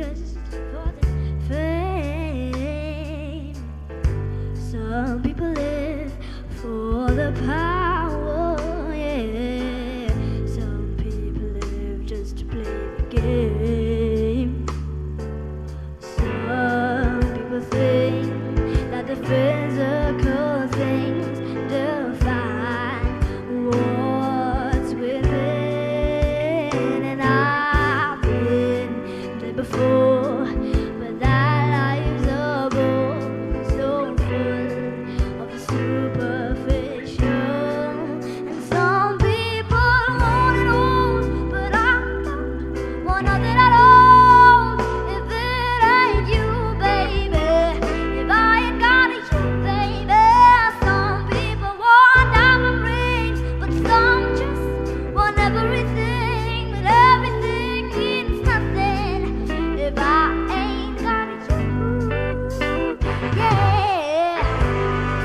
just for the fame. Some people live for the power, yeah. Some people live just to play the game. Some people think that the physical things define what's within. And I've been there before, but that life's a bore so full of the superficial. And some people want it all, but I don't want nothing at all. If it ain't you, baby, if I ain't got you, baby. Some people want diamond rings, but some just want everything. But everything means nothing if I ain't got you, yeah.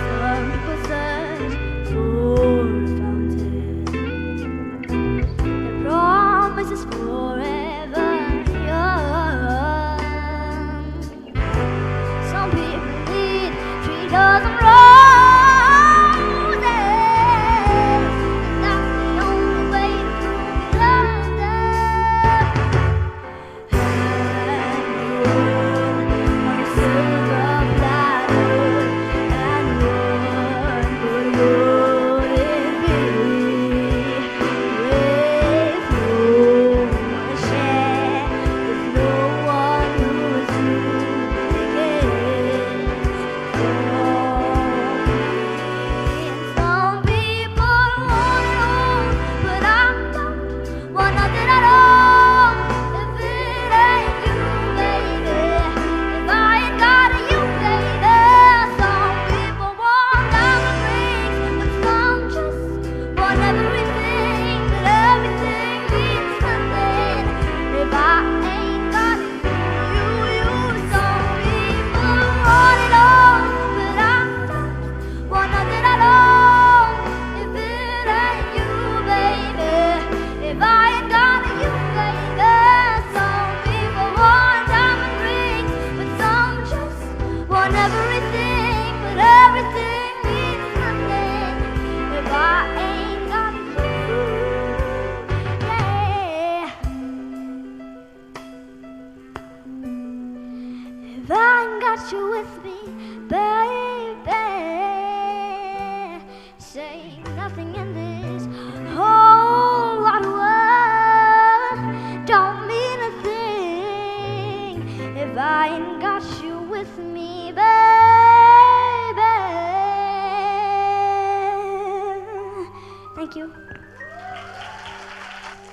Some people search for a fountain that promises forever young. Some people need 3 dozen roses, and that's the only way to love them. On a silver platter, and what good would it be with no one to share, with no one who's some people want it all, but I don't want nothing at all. If it ain't you, baby, if I ain't got you, baby. Some people want diamond rings, but some just want everything. But everything means nothing if I ain't got you. Some people want it all, but I don't want nothing at all. If it ain't you, baby, if I ain't got you, baby. Some people want diamond rings, but some just want everything. But everything means nothing if I ain't got you, yeah. If I ain't got you with me, baby.